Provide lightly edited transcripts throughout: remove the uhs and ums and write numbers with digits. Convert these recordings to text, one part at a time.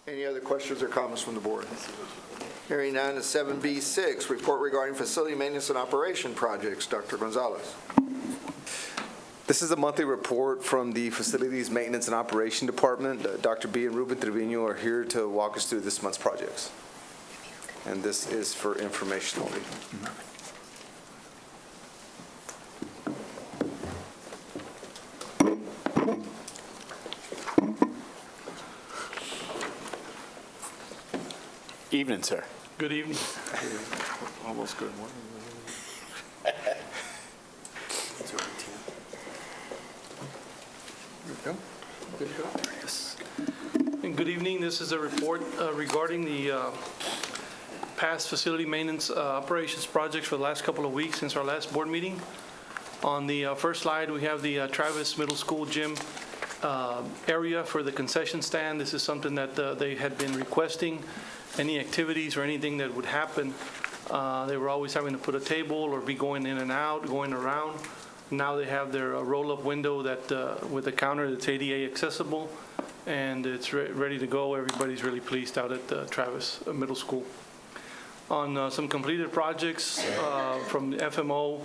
Any other questions or comments from the board? Hearing none, 7B6, report regarding facility maintenance and operation projects. Dr. Gonzalez. This is a monthly report from the Facilities Maintenance and Operation Department. Dr. B and Ruben Trevino are here to walk us through this month's projects. And this is for information only. Evening, sir. Good evening. Almost good morning. And good evening. This is a report regarding the past facility maintenance operations projects for the last couple of weeks since our last board meeting. On the first slide, we have the Travis Middle School gym area for the concession stand. This is something that they had been requesting. Any activities or anything that would happen, they were always having to put a table or be going in and out, going around. Now they have their roll-up window that with a counter that's ADA accessible, and it's ready to go. Everybody's really pleased out at Travis Middle School. On some completed projects from the FMO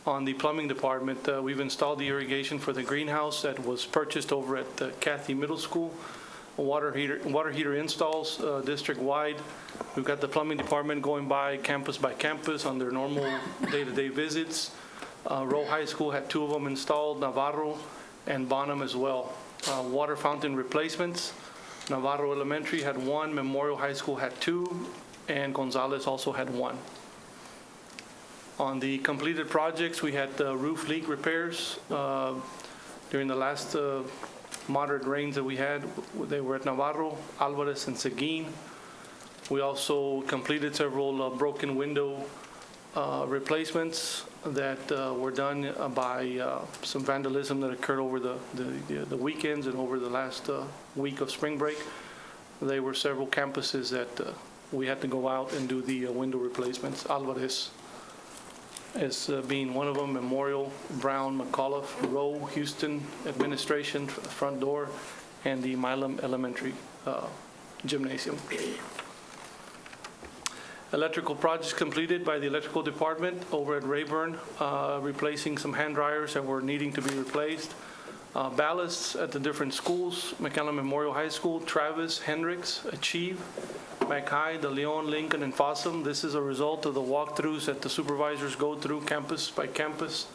on the plumbing department, we've installed the irrigation for the greenhouse that was purchased over at Cathy Middle School. Water heater installs district-wide. We've got the plumbing department going by campus on their normal day-to-day visits. Rowe High School had 2 of them installed, Navarro and Bonham as well. Water fountain replacements. Navarro Elementary had 1, Memorial High School had 2, and Gonzalez also had 1. On the completed projects, we had roof leak repairs during the last moderate rains that we had. They were at Navarro, Alvarez, and Seguin. We also completed several broken window replacements that were done by some vandalism that occurred over the weekends and over the last week of spring break. There were several campuses that we had to go out and do the window replacements. Alvarez as being one of them, Memorial, Brown, McAuliffe, Rowe, Houston, Administration, front door, and the Milam Elementary gymnasium. Electrical projects completed by the electrical department over at Rayburn, replacing some hand dryers that were needing to be replaced. Ballasts at the different schools, McAllen Memorial High School, Travis, Hendricks, Achieve, McHigh, De Leon, Lincoln, and Fossum. This is a result of the walkthroughs that the supervisors go through campus by campus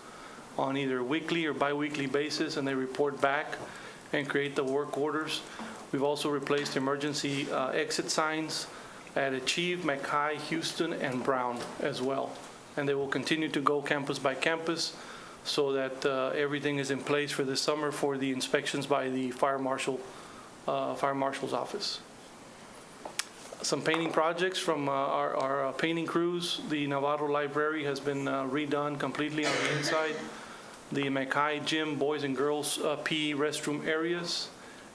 on either weekly or bi-weekly basis, and they report back and create the work orders. We've also replaced emergency exit signs at Achieve, McHigh, Houston, and Brown as well. And they will continue to go campus by campus so that everything is in place for this summer for the inspections by the fire marshal's office. Some painting projects from our painting crews. The Navarro Library has been redone completely on the inside. The McHigh Gym, boys and girls PE restroom areas,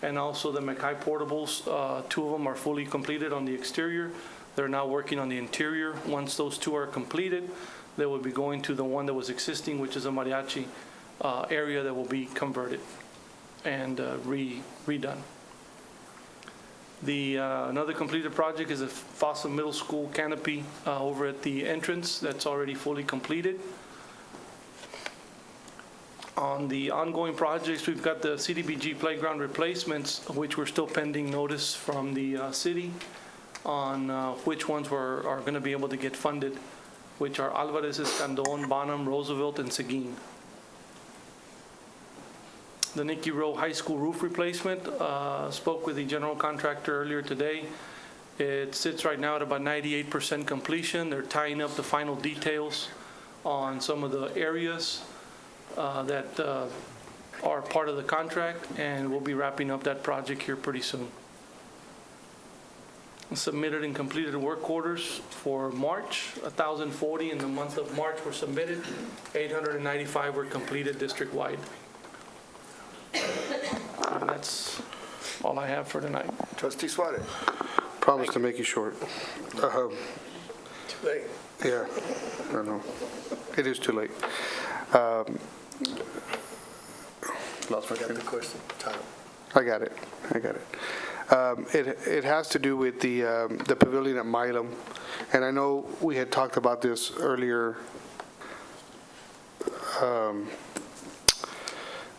and also the McHigh portables. 2 of them are fully completed on the exterior. They're now working on the interior. Once those 2 are completed, they will be going to the one that was existing, which is a mariachi area that will be converted and redone. Another completed project is a Fossum Middle School canopy over at the entrance that's already fully completed. On the ongoing projects, we've got the CDBG playground replacements, which we're still pending notice from the city on which ones are going to be able to get funded, which are Alvarez, Escandon, Bonham, Roosevelt, and Seguin. The Nicky Rowe High School roof replacement, spoke with the general contractor earlier today. It sits right now at about 98% completion. They're tying up the final details on some of the areas that are part of the contract, and we'll be wrapping up that project here pretty soon. Submitted and completed work orders for March. 1,040 in the month of March were submitted. 895 were completed district-wide. And that's all I have for tonight. Trustee Suarez. Promise to make you short. Too late. Yeah, I know. It is too late. Lost my question. Title. I got it. It has to do with the pavilion at Milam, and I know we had talked about this earlier.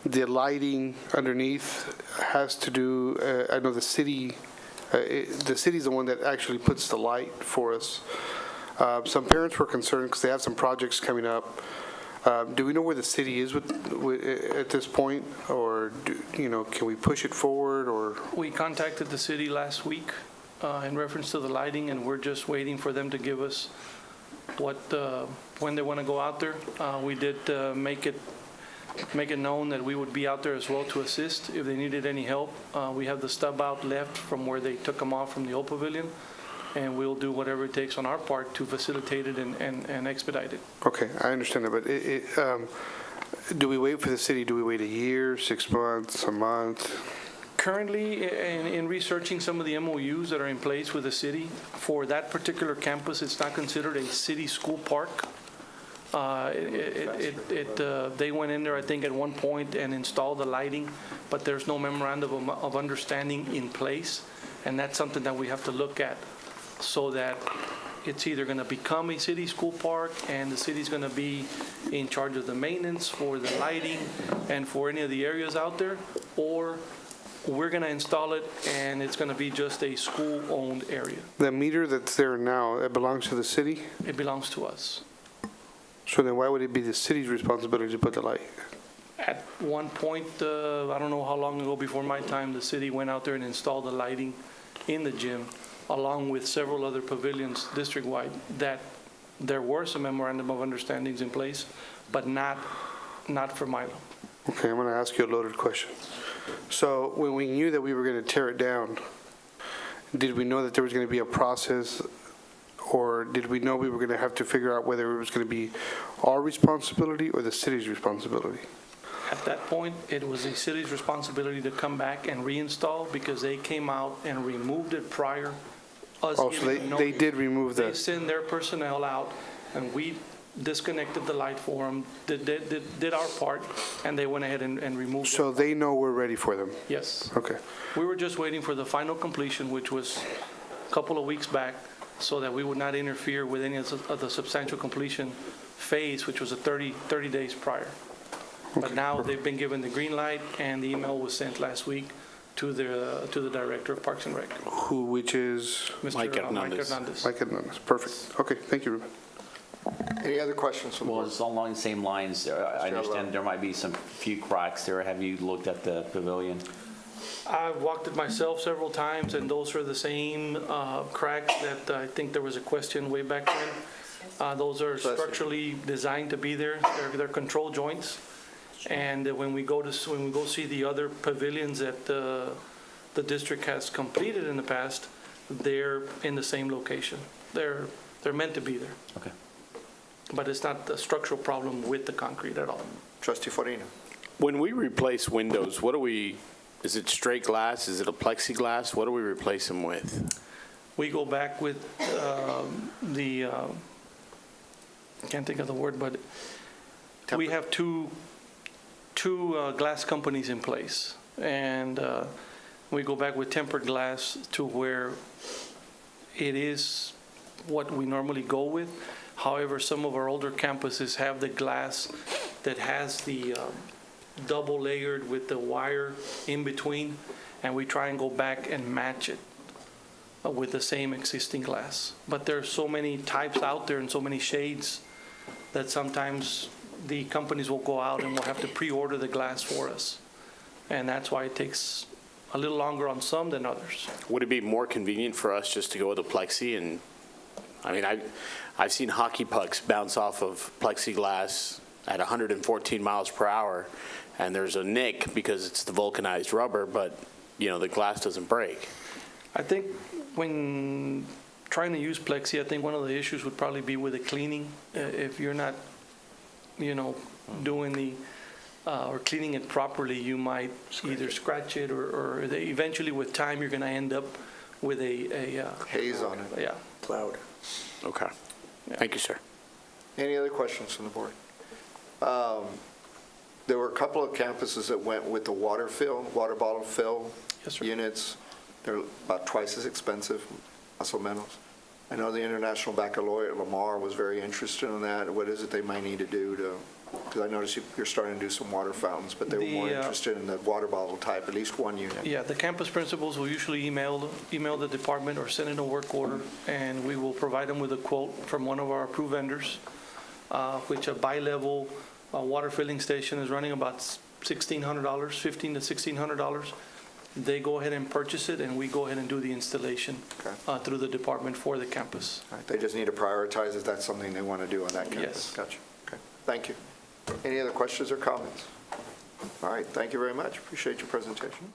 The lighting underneath has to do, I know the city's the one that actually puts the light for us. Some parents were concerned because they have some projects coming up. Do we know where the city is at this point, or can we push it forward, or? We contacted the city last week in reference to the lighting, and we're just waiting for them to give us when they want to go out there. We did make it known that we would be out there as well to assist if they needed any help. We have the stub out left from where they took them off from the old pavilion, and we'll do whatever it takes on our part to facilitate it and expedite it. Okay, I understand that, but do we wait for the city? Do we wait a year, 6 months, a month? Currently, in researching some of the MOUs that are in place with the city, for that particular campus, it's not considered a city school park. They went in there, I think, at one point and installed the lighting, but there's no memorandum of understanding in place, and that's something that we have to look at, so that it's either going to become a city school park and the city's going to be in charge of the maintenance for the lighting and for any of the areas out there, or we're going to install it and it's going to be just a school-owned area. The meter that's there now, it belongs to the city? It belongs to us. So then why would it be the city's responsibility to put the light? At one point, I don't know how long ago before my time, the city went out there and installed the lighting in the gym, along with several other pavilions district-wide, that there were some memorandum of understandings in place, but not for Milo. Okay, I'm going to ask you a loaded question. So when we knew that we were going to tear it down, did we know that there was going to be a process, or did we know we were going to have to figure out whether it was going to be our responsibility or the city's responsibility? At that point, it was the city's responsibility to come back and reinstall, because they came out and removed it prior. Oh, so they did remove They the, sent their personnel out, and we disconnected the light for them, did our part, and they went ahead and removed it. so they know we're ready for them? Yes. Okay. We were just waiting for the final completion, which was a couple of weeks back, so that we would not interfere with any of the substantial completion phase, which was a 30 days prior. But now they've been given the green light, and the email was sent last week to the Director of Parks and Rec. Which is? Mr. Mike Mike Hernandez. Hernandez. Mike Hernandez. Perfect. Okay, thank you, Ruben. Any other questions from the Well, board? it's along the same lines. I understand Alvaro. there might be some few cracks there. Have you looked at the pavilion? I've walked it myself several times, and those are the same cracks that I think there was a question way back when. Those are structurally designed to be there. They're control joints. And when we go see the other pavilions that the district has completed in the past, they're in the same location. They're meant to be there. Okay. But it's not a structural problem with the concrete at all. Trustee Farina. When we replace windows, is it straight glass? Is it a plexiglass? What do we replace them with? We go back with I can't think of the word, but we have two glass companies in place. And we go back with tempered glass to where it is what we normally go with. However, some of our older campuses have the glass that has the double layered with the wire in between, and we try and go back and match it with the same existing glass. But there's so many types out there and so many shades that sometimes the companies will go out and will have to pre-order the glass for us. And that's why it takes a little longer on some than others. Would it be more convenient for us just to go with a plexi? And I mean, I've seen hockey pucks bounce off of plexiglass at 114 miles per hour, and there's a nick because it's the vulcanized rubber, but the glass doesn't break. I think when trying to use plexi, I think one of the issues would probably be with the cleaning. If you're not, doing the or cleaning it properly, you might either scratch it or eventually with time you're going to end up with a Haze on it. yeah. Cloud. Okay. Yeah. Thank you, sir. Any other questions from the board? There were a couple of campuses that went with the water bottle fill Yes, sir. units. They're about twice as expensive, más o menos. I know the International Baccalaureate Lamar was very interested in that. What is it they might need to do to, because I noticed you're starting to do some water fountains, but they were more interested in the water bottle type, at least one unit. Yeah, the campus principals will usually email the department or send in a work order, and we will provide them with a quote from one of our approved vendors, which a bi-level water filling station is running about $1,600, $1,500 to $1,600. They go ahead and purchase it, and we go ahead and do the installation Okay. through the department for the campus. All right, they just need to prioritize if that's something they want to do on that campus. Yes. Gotcha. Okay, thank you. Any other questions or comments? All right, thank you very much. Appreciate your presentation.